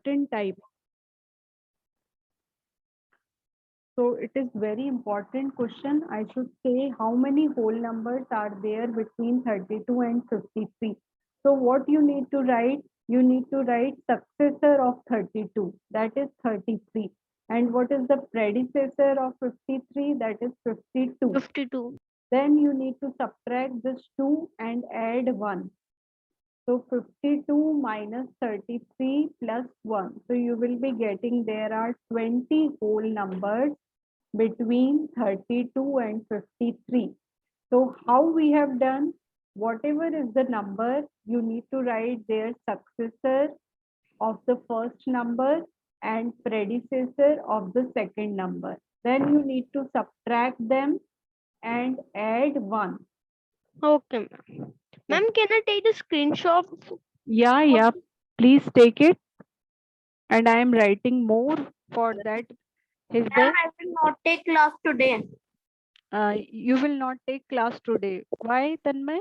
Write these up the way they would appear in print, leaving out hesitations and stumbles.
important type. So it is very important question. I should say how many whole numbers are there between 32 and 53. So what you need to write? You need to write successor of 32, that is 33. And what is the predecessor of 53? That is 52. 52. Then you need to subtract this 2 and add 1. So 52 minus 33 plus 1. So you will be getting there are 20 whole numbers between 32 and 53. So how we have done? Whatever is the number, you need to write their successor of the first number and predecessor of the second number. Then you need to subtract them and add 1. Okay, ma'am. Ma'am, can I take the screenshot? Yeah, please take it. And I am writing more for that. Is Ma'am, there? I will not take class today. You will not take class today. Why, Tanmay?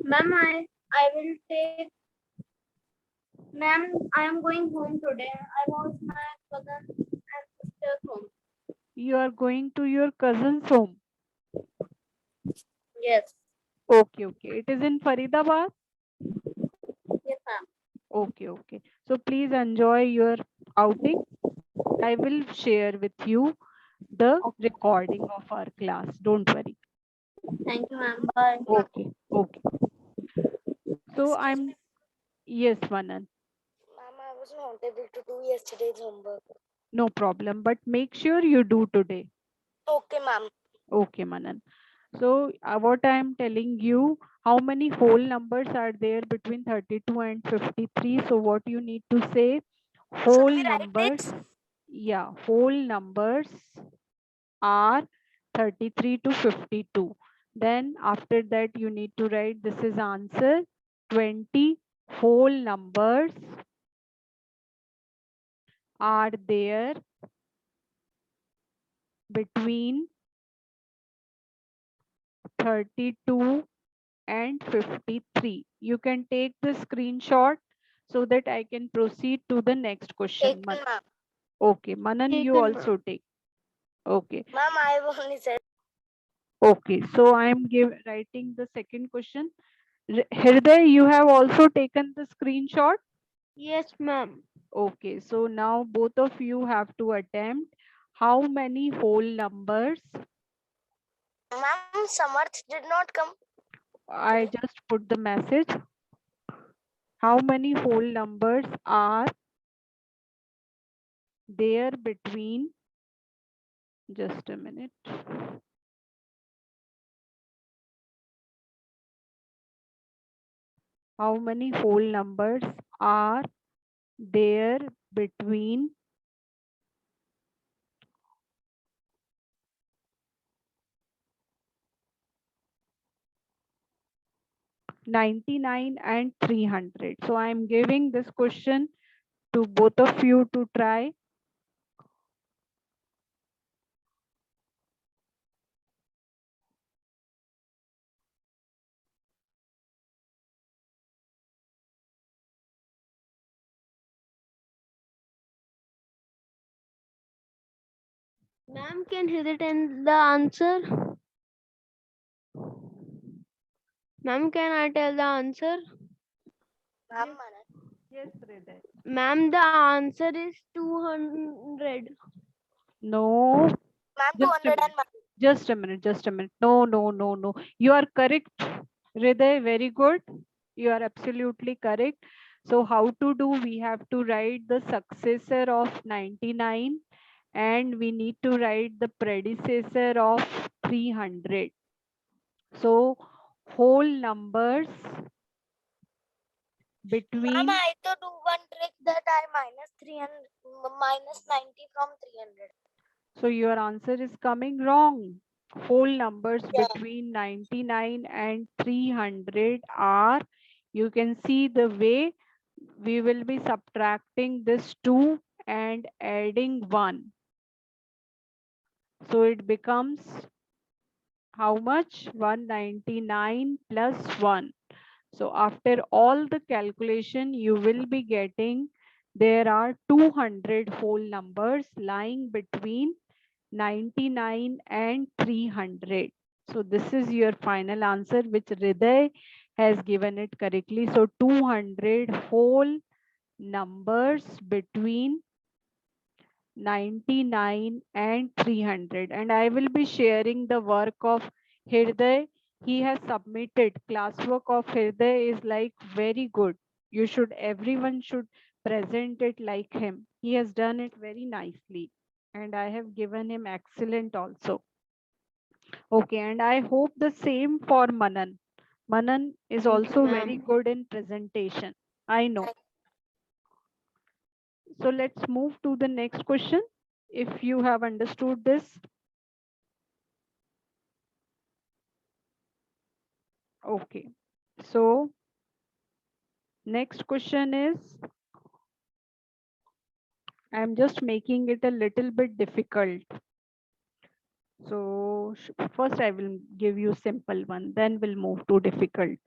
Ma'am, I will take. Ma'am, I am going home today. I want my cousin and sister home. You are going to your cousin's home. Yes. Okay. It is in Faridabad. Yes, ma'am. Okay. So please enjoy your outing. I will share with you the recording of our class. Don't worry. Thank you, ma'am. Bye. Okay. So Excuse me, yes, Manan, ma'am, I was not able to do yesterday's homework. no problem. But make sure you do today. Okay, ma'am. Okay, Manan. So what I am telling you, how many whole numbers are there between 32 and 53? So what you need to say, Should whole we write numbers, it? yeah, whole numbers are 33 to 52. Then after that you need to write this is answer 20 whole numbers are there between 32 and 53. You can take the screenshot so that I can proceed to the next question. Taken, ma'am. Okay, Manan, you Taken, ma'am. also take. Okay. Ma'am, I only said. Okay, so I am writing the second question. Hriday, you have also taken the screenshot. Yes, ma'am. Okay, so now both of you have to attempt how many whole numbers. Ma'am, Samarth did not come I today. just put the message. How many whole numbers are there between, just a minute. How many whole numbers are there between 99 and 300? So I am giving this question to both of you to try. Ma'am, can Hriday tell the answer? Ma'am, can I tell the answer? Ma'am, Manan. Yes, Hriday. Ma'am, the answer is 200. No, Ma'am, just a 200 minute. and ma'am. Just a minute. No. You are correct, Hriday. Very good. You are absolutely correct. So how to do? We have to write the successor of 99 and we need to write the predecessor of 300. So whole numbers Ma'am, between, I to do one trick that I minus 300, minus 90 from 300. so your answer is coming wrong. Whole numbers Yeah. between 99 and 300 are, you can see the way we will be subtracting this 2 and adding 1. So it becomes how much? 199 plus 1. So after all the calculation, you will be getting there are 200 whole numbers lying between 99 and 300. So this is your final answer, which Hriday has given it correctly. So 200 whole numbers between 99 and 300. And I will be sharing the work of Hriday. He has submitted classwork of Hriday is like very good. You should, everyone should present it like him. He has done it very nicely. And I have given him excellent also. Okay, and I hope the same for Manan. Manan is Thank you, also very ma'am. good in presentation. I know. So let's move to the next question. If you have understood this. Okay. So next question is, I'm just making it a little bit difficult. So first I will give you simple one, then we'll move to difficult.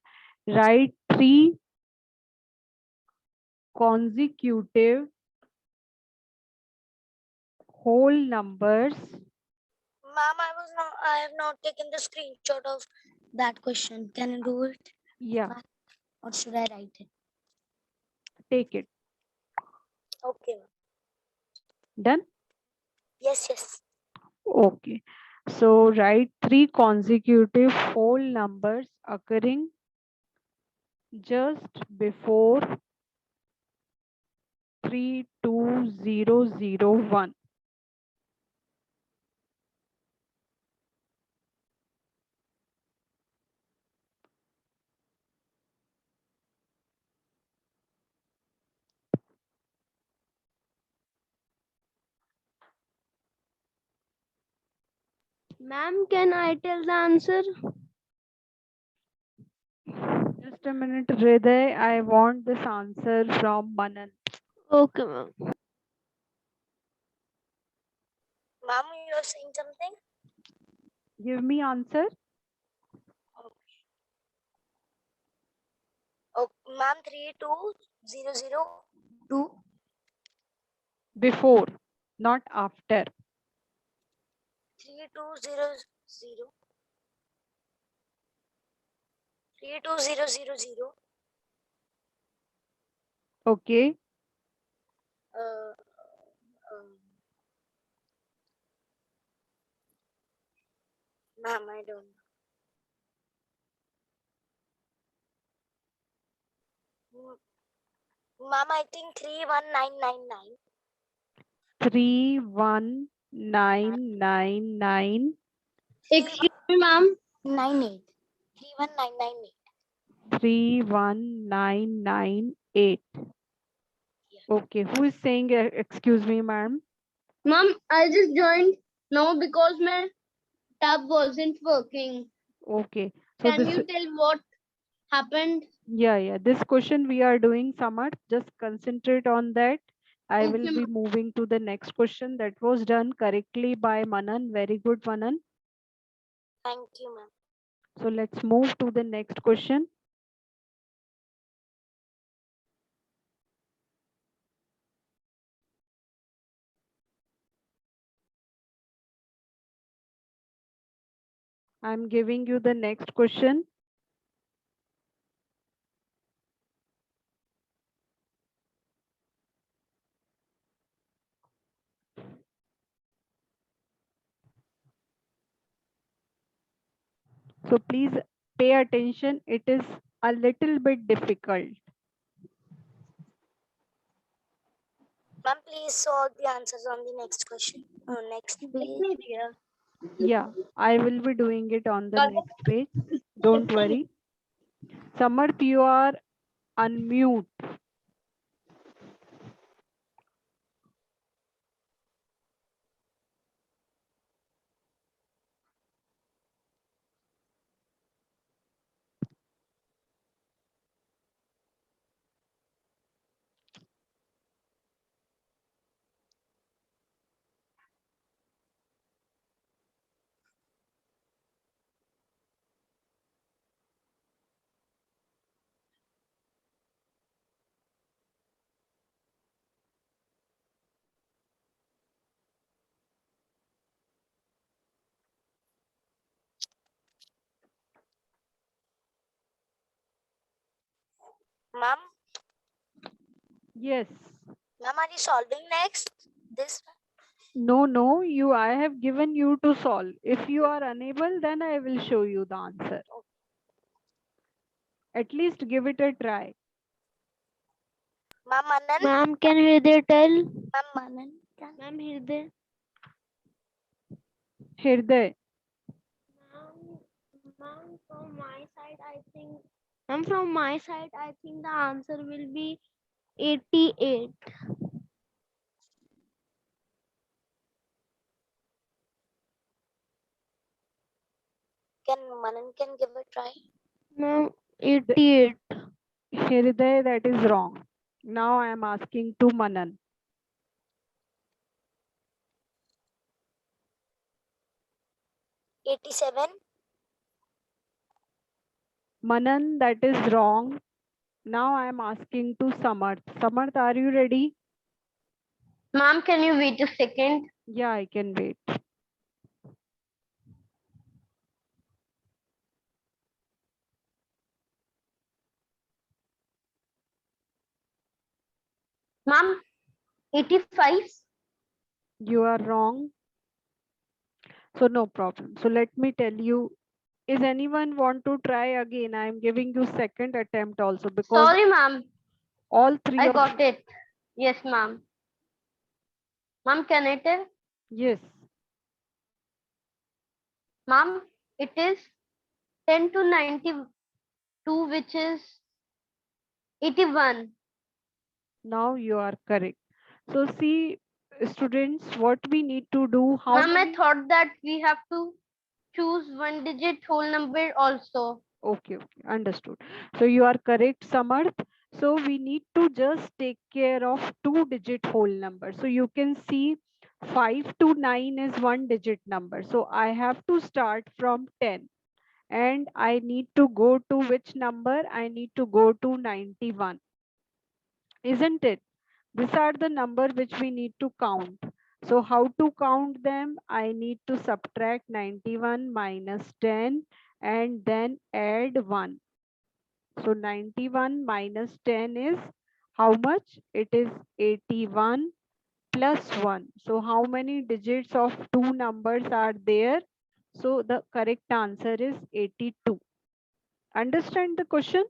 Write 3 consecutive whole numbers. Ma'am, I have not taken the screenshot of that question. Can you do it? Yeah, Or should I write it? take it. Okay, ma'am. Done? Yes, yes. Okay. So write 3 consecutive whole numbers occurring just before 32001. Ma'am, can I tell the answer? Just a minute, Hriday. I want this answer from Manan. Okay, ma'am. Ma'am, you are saying something? Give me answer. Oh, ma'am, 32002. Before, not after. 32000. 32000. Okay. Uh, um, ma'am, I don't know. Ma'am, I think 31999. 31999. Excuse me, ma'am. 98. 31998. 31998. Okay. Who is saying, excuse me, ma'am? Ma'am, I just joined now because my tab wasn't working. Okay. So Can this, you tell what happened? yeah. This question we are doing, Samarth. Just concentrate on that. I will Okay, be moving to the next question that was done correctly by Manan. Very good, Manan. Thank you, ma'am. So let's move to the next question. I'm giving you the next question. So please pay attention. It is a little bit difficult. Ma'am, please solve the answers on the next question. Next page. Yeah, I will be doing it on the next page. Don't worry. Samarth, you are unmute. Ma'am, Yes. ma'am, are you solving next? This No, I have given you to solve. If you are unable, then I will show you the answer. At least give it a try. Ma'am, Manan? Ma'am, can Hriday tell? Ma'am, Manan? Ma'am, Hriday. Hirday. Ma'am, from my side, I think. Ma'am, from my side, I think the answer will be 88. Can Manan can give a try? Ma'am, 88. Hirday, that is wrong. Now I am asking to Manan. 87? Manan, that is wrong. Now I am asking to Samarth. Samarth, are you ready? Ma'am, can you wait a second? Yeah, I can wait. Ma'am, 85. You are wrong. So no problem. So let me tell you, is anyone want to try again? I am giving you second attempt also because Sorry, ma'am. all three I of got it. Yes, ma'am. Ma'am, can I tell? yes. Ma'am, it is 10 to 92, which is 81. Now you are correct. So see, students, what we need to do, how Ma'am, I many? thought that we have to choose one digit whole number also. Okay, understood. So you are correct, Samarth. So we need to just take care of two-digit whole number. So you can see 5 to 9 is one digit number. So I have to start from 10 and I need to go to which number? I need to go to 91. Isn't it? These are the number which we need to count. So how to count them? I need to subtract 91 minus 10 and then add 1. So 91 minus 10 is how much? It is 81 plus 1. So how many digits of two numbers are there? So the correct answer is 82. Understand the question?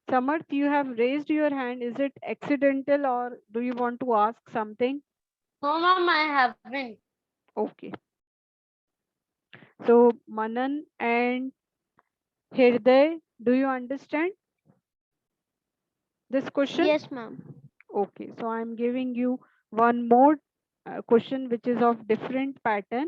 Samarth, you have raised your hand. Is it accidental or do you want to ask something? No, ma'am, I haven't. Okay. So Manan and Hirday, do you understand this question? Yes, ma'am. Okay. So I'm giving you one more question which is of different pattern.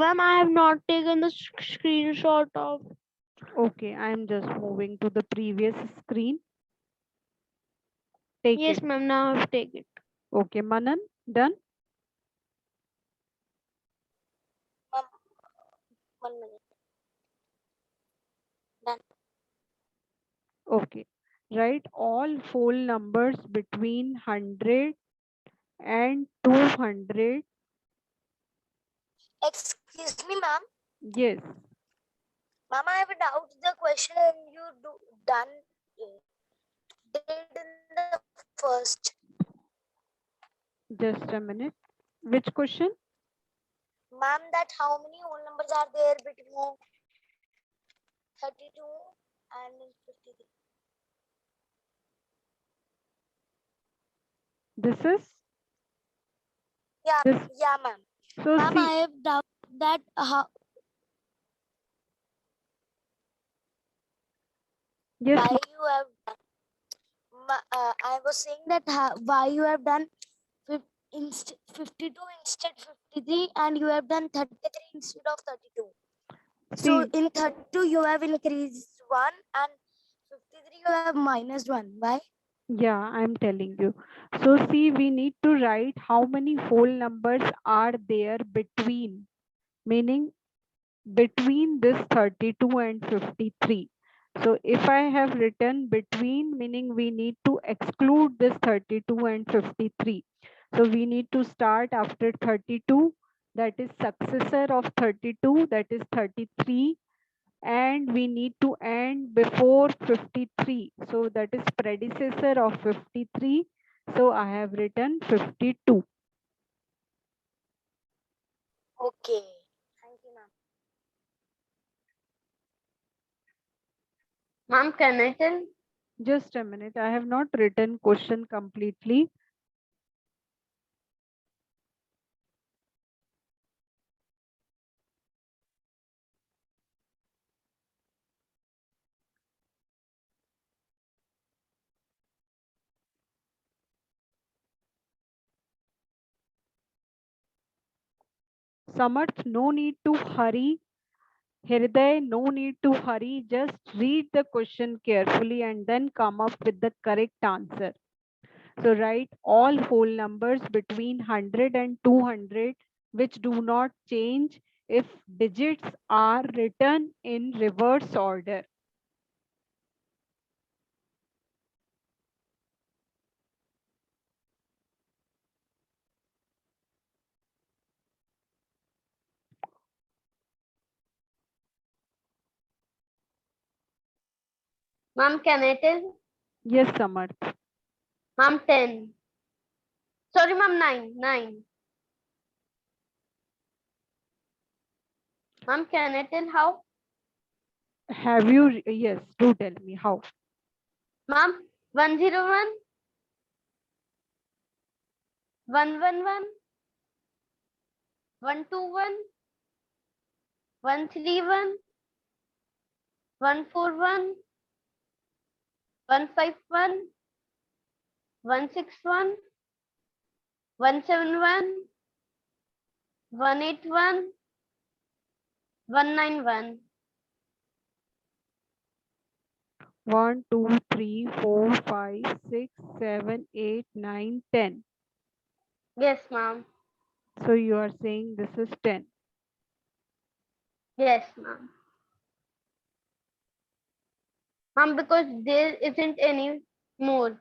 Ma'am, I have not taken the screenshot of. Okay, I'm just moving to the previous screen. Take Yes, it. ma'am, now I've taken it. Okay, Manan, done? Ma'am, 1 minute. Done. Okay. Write all whole numbers between 100 and 200. Excuse me, ma'am. Yes. Ma'am, I have a doubt. The question you done did in the first. Just a minute. Which question? Ma'am, that how many whole numbers are there between 32 and 53? This is Yeah, this. yeah, ma'am. So Ma'am, I see, have doubt that yes, why you have done. I was saying that why you have done 52 instead 53 and you have done 33 instead of 32. So see, in 32 you have increased 1 and 53 you have minus 1. Why? yeah, I'm telling you. So see, we need to write how many whole numbers are there between, meaning between this 32 and 53. So if I have written between, meaning we need to exclude this 32 and 53. So we need to start after 32, that is successor of 32, that is 33, and we need to end before 53. So that is predecessor of 53. So I have written 52. Okay. Thank you, ma'am. Ma'am, can I tell? Just a minute. I have not written question completely. Samarth, no need to hurry. Hirday, no need to hurry. Just read the question carefully and then come up with the correct answer. So write all whole numbers between 100 and 200 which do not change if digits are written in reverse order. Ma'am, can I tell? Yes, Samarth. Ma'am, 10. Sorry, ma'am, 9. 9. Ma'am, can I tell how? Have you, yes, do tell me how. Ma'am, 101, 111, 121, 131, 141, 151, 161, 171, 181, 191. 1, 2, 3, 4, 5, 6, 7, 8, 9, 10. Yes, ma'am. So you are saying this is 10. Yes, ma'am. Ma'am, because there isn't any more.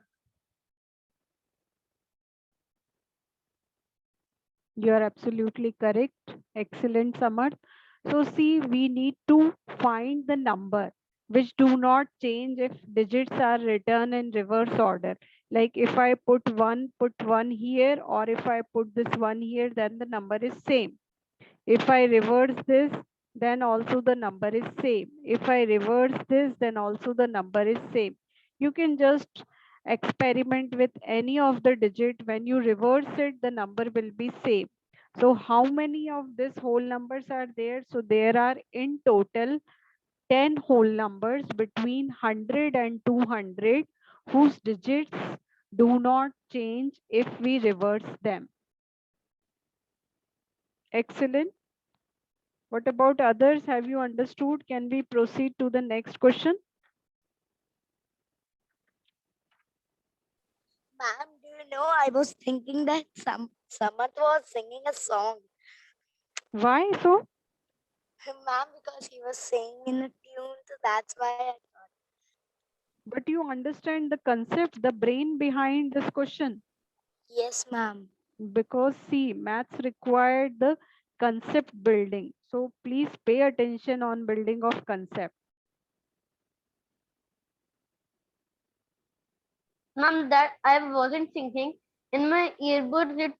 You are absolutely correct. Excellent, Samar. So see, we need to find the number which do not change if digits are written in reverse order. Like if I put 1 here, or if I put this 1 here, then the number is same. If I reverse this, then also the number is same. If I reverse this, then also the number is same. You can just experiment with any of the digit. When you reverse it, the number will be same. So how many of these whole numbers are there? So there are in total 10 whole numbers between 100 and 200 whose digits do not change if we reverse them. Excellent. What about others? Have you understood? Can we proceed to the next question? Ma'am, do you know I was thinking that Samarth was singing a song. Why so? Ma'am, because he was singing in a tune, so that's why I thought. But you understand the concept, the brain behind this question. Yes, ma'am. Because see, maths required the concept building. So please pay attention on building of concept. Ma'am, that I wasn't thinking. In my earbuds, it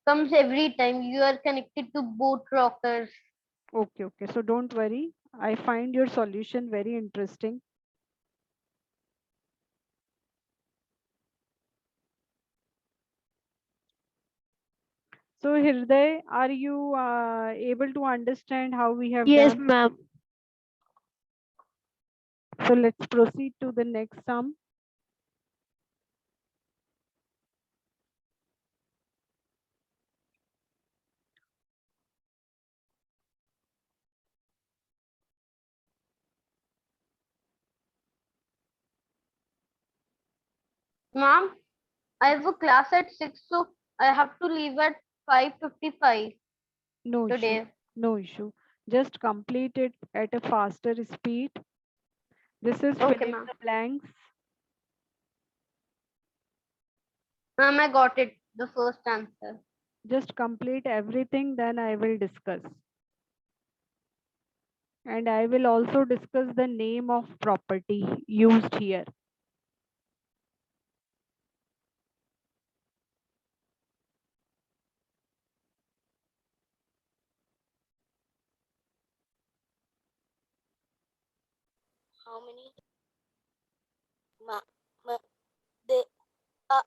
comes every time. You are connected to both rockers. Okay, okay. So don't worry. I find your solution very interesting. So Hirday, are you able to understand how we have Yes, done? ma'am. So let's proceed to the next sum. Ma'am, I have a class at 6, so I have to leave at 5:55 No issue. today. No issue. Just complete it at a faster speed. This is Okay, filling ma'am. the blanks. Ma'am, I got it. The first answer. Just complete everything, then I will discuss. And I will also discuss the name of property used here. How many? Ma, ma, they, uh,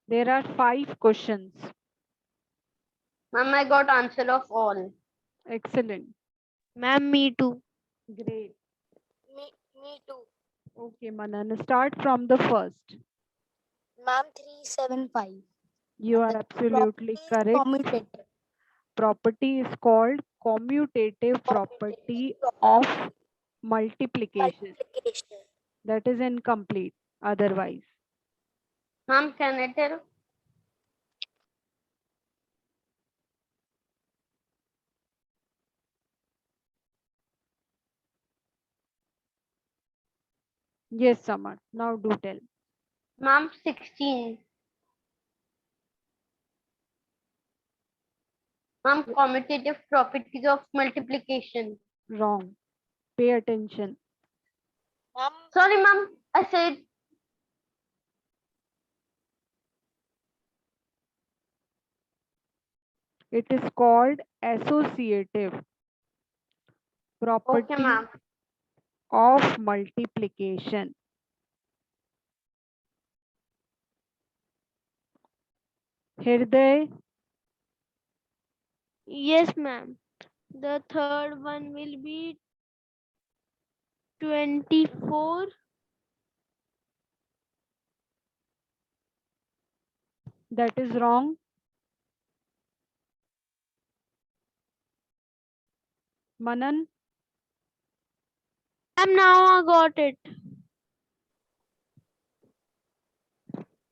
There are 5 questions. Ma'am, I got answer of all. Excellent. Ma'am, me too. Great. me too. Okay, Manan, start from the first. Ma'am, 375. You And are the absolutely property is correct. commutative. Property is called commutative property of multiplication. Multiplication. That is incomplete otherwise. Ma'am, can I tell? Yes, Samar. Now do tell. Ma'am, 16. Ma'am, commutative properties of multiplication. Wrong. Pay attention. Ma'am, Sorry, ma'am. I said It is called associative okay, property ma'am. of multiplication. Hirday, Yes, ma'am. The third one will be 24. that is wrong. Manan, Ma'am, now I got it.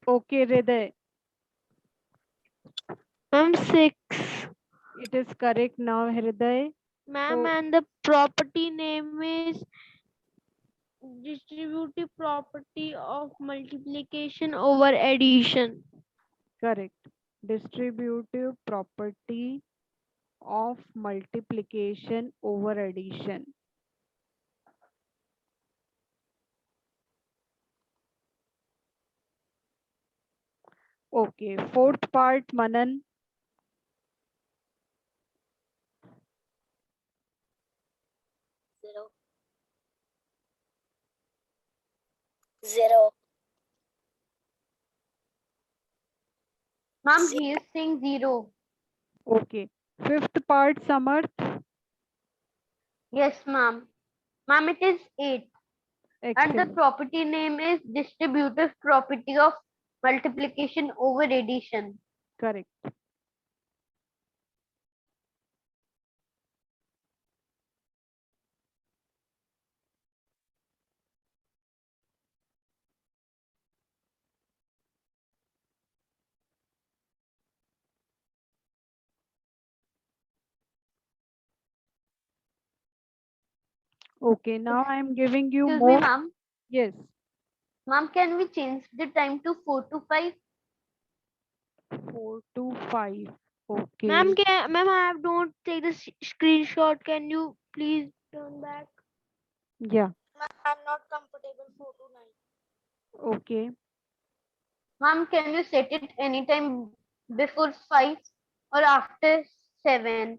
okay, Hriday. Ma'am, 6. It is correct now, Hriday. Ma'am, So, and the property name is distributive property of multiplication over addition. correct. Distributive property of multiplication over addition. Okay, fourth part, Manan. zero. Zero. Ma'am, he is saying 0. Okay, fifth part, Samarth. Yes, ma'am. Ma'am, it is 8. And the Excellent. property name is distributive property of multiplication over addition. Correct. Okay, now I am giving you Excuse me, more. ma'am. Yes, Ma'am, can we change the time to 4 to 5? 4 to 5. Ma'am, Okay, ma'am, I don't take the screenshot. Can you please turn back? yeah, Ma'am, I'm not comfortable 4 to 9. okay, Ma'am, can you set it anytime before 5 or after 7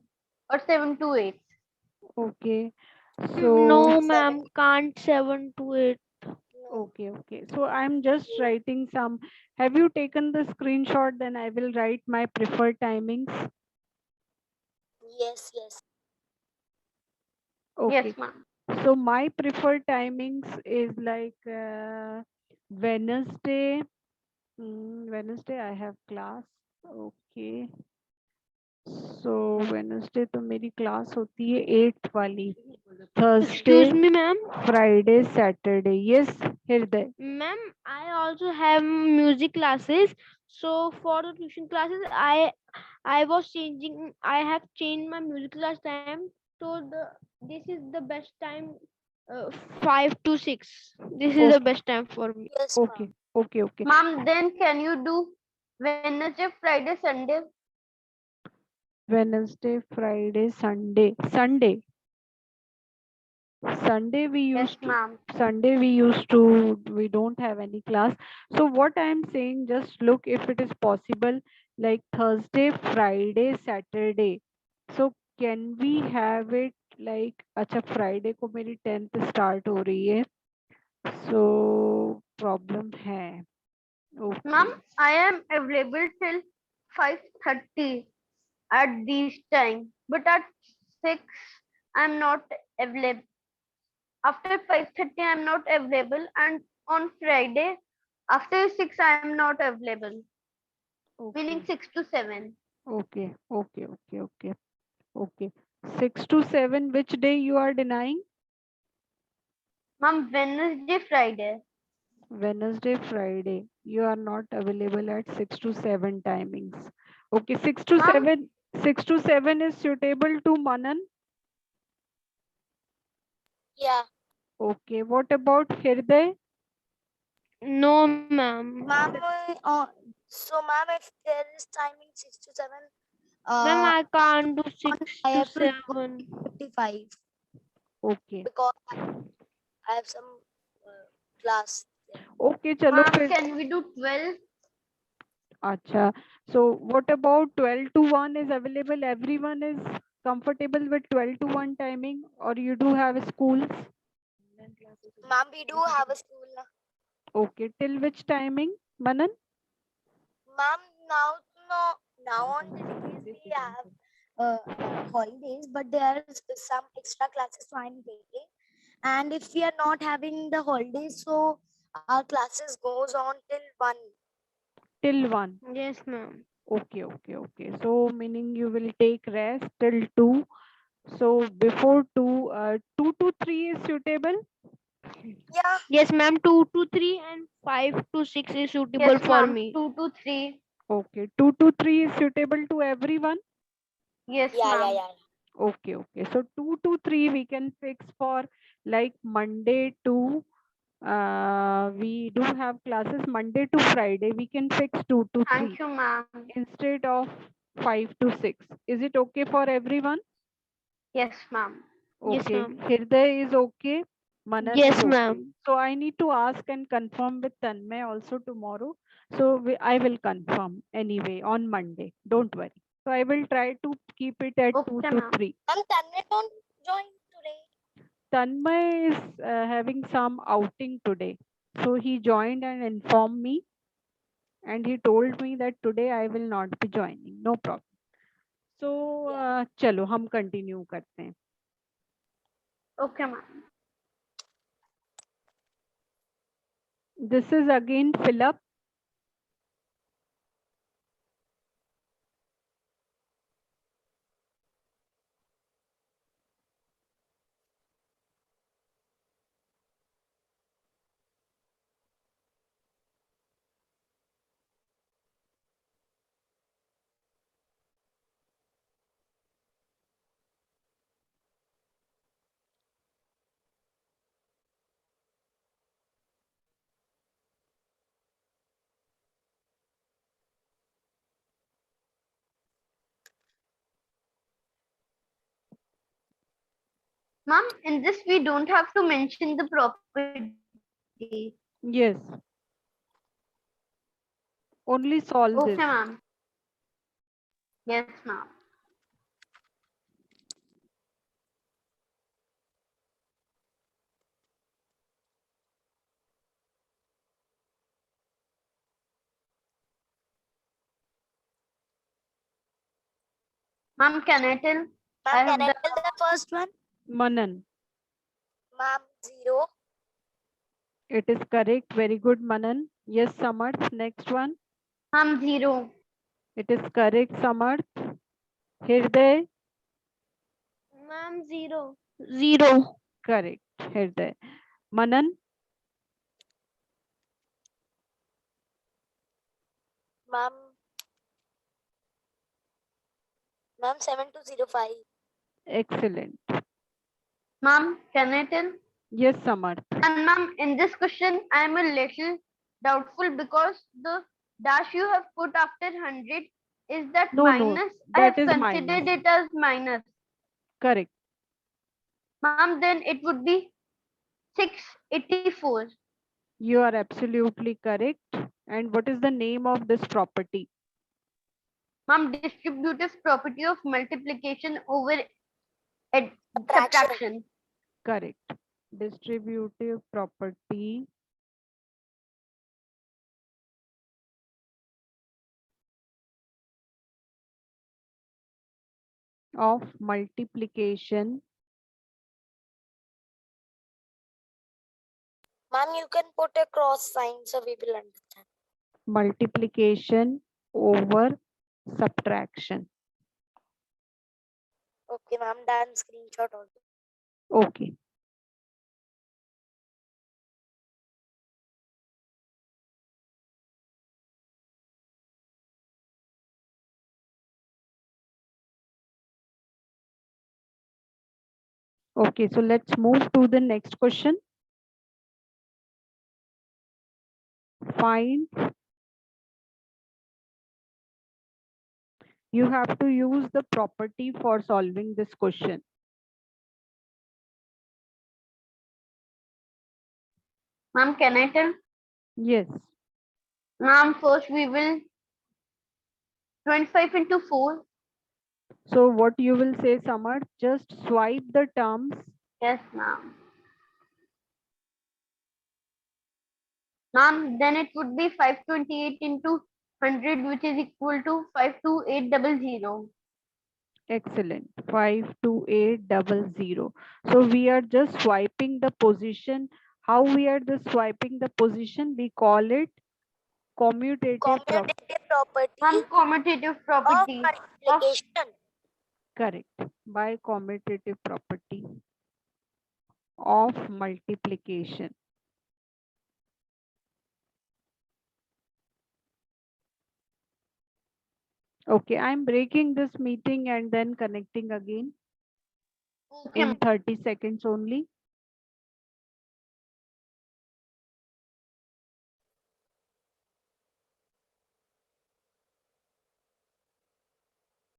or 7 to 8? okay. So, No, 7. ma'am, can't 7 to 8. No. okay. So I'm just writing some. Have you taken the screenshot? Then I will write my preferred timings. Yes, yes. Okay. Yes, ma'am. So my preferred timings is like Wednesday Wednesday I have class. Okay. So Wednesday तो मेरी class होती है 8th वाली. Thursday, Excuse me, ma'am. Friday, Saturday. Yes, Hirday. Ma'am, I also have music classes. So for the tuition classes, I was changing. I have changed my music class time. So this is the best time. 5 to 6. This is the Okay, best time for me. Yes, okay, ma'am. okay, okay. Ma'am, then can you do Wednesday, Friday, Sunday? Wednesday, Friday, Sunday. Sunday we Yes, used to. ma'am. Sunday we don't have any class. So what I'm saying, just look if it is possible, like Thursday, Friday, Saturday. So can we have it like, अच्छा Friday को मेरी 10th start हो रही है. So problem है. Ma'am, Okay. I am available till 5:30 at this time, but at 6 I'm not available. After 5:30 I'm not available, and on Friday after 6 I am not available, meaning Okay. 6 to 7. Okay. Okay. Okay. Okay. Okay. 6 to 7, which day you are denying? Ma'am, Wednesday, Friday. Wednesday, Friday. You are not available at 6 to 7 timings. Okay, 6 to Ma'am, 7. 6 to 7 is suitable to Manan. Yeah. Okay, what about Hirday? No, ma'am. Ma'am, so ma'am, if there is timing 6 to 7, Ma'am, uh, I can't do 6 I to have to go 7. 55 Okay. because I have some class. There. Okay, chalo ma'am, फिर. can we do 12? Acha. So what about 12 to 1 is available? Everyone is comfortable with 12 to 1 timing, or you do have schools? Ma'am, we do have a school. Okay, till which timing, Manan? Ma'am, now no, now on the days we have holidays, but there is some extra classes so I'm taking. And if we are not having the holidays, so our classes goes on till 1. Till 1. Yes, ma'am. Okay, okay, okay. So meaning you will take rest till 2. So before 2, 2 to 3 is suitable. Yeah, Yes, ma'am. 2 to 3 and 5 to 6 is suitable Yes, for ma'am, me. 2 to 3. Okay, 2 to 3 is suitable to everyone. Yes, yeah, yeah, ma'am. yeah. Okay, okay. So 2 to 3 we can fix for like Monday to, we do have classes Monday to Friday. We can fix 2 to 3 Thank you, ma'am. instead of 5 to 6. Is it okay for everyone? Yes, ma'am. Yes, Okay. ma'am. Hirday is okay. Manan is Yes, okay. ma'am. So I need to ask and confirm with Tanmay also tomorrow. So I will confirm anyway on Monday. Don't worry. So I will try to keep it at 2 Okay, to ma'am. 3. Ma'am, Tanmay don't join today. Tanmay is having some outing today. So he joined and informed me, and he told me that today I will not be joining. No problem. So Yeah. चलो हम continue करते हैं. Okay, ma'am. This is again fill up. Ma'am, in this we don't have to mention the property. Yes. Only solve Okay, this. ma'am. Yes, ma'am. Ma'am, can I tell? I Ma'am, have can I done. tell the first one? Manan. Ma'am, 0. It is correct. Very good, Manan. Yes, Samarth. Next one. Ma'am, 0. It is correct, Samarth. Hirday. Ma'am, 0. 0. Correct. Hirday. Manan. Ma'am, 7205. Excellent. Ma'am, can I tell? Yes, Samarth. And ma'am, in this question, I am a little doubtful because the dash you have put after 100 is that No, no, minus. I that have is considered minus. it as minus. Correct. Ma'am, then it would be 684. You are absolutely correct. And what is the name of this property? Ma'am, distributive property of multiplication over Subtraction. subtraction. Correct. Distributive property of multiplication Ma'am, you can put a cross sign so we will understand. multiplication over subtraction. Okay, ma'am, done. Screenshot also. Okay. Okay, so let's move to the next question. Find. You have to use the property for solving this question. Ma'am, can I tell? Yes. Ma'am, first we will 25 into 4. So what you will say, Samar, just swipe the terms. Yes, ma'am. Ma'am, then it would be 528 into 100, which is equal to 52800. Excellent. 52800. So we are just swiping the position. How we are just swiping the position? We call it commutative property. Commutative property Ma'am, commutative of property of multiplication. Correct. By commutative property of multiplication. Okay, I'm breaking this meeting and then connecting again okay, in 30 seconds only.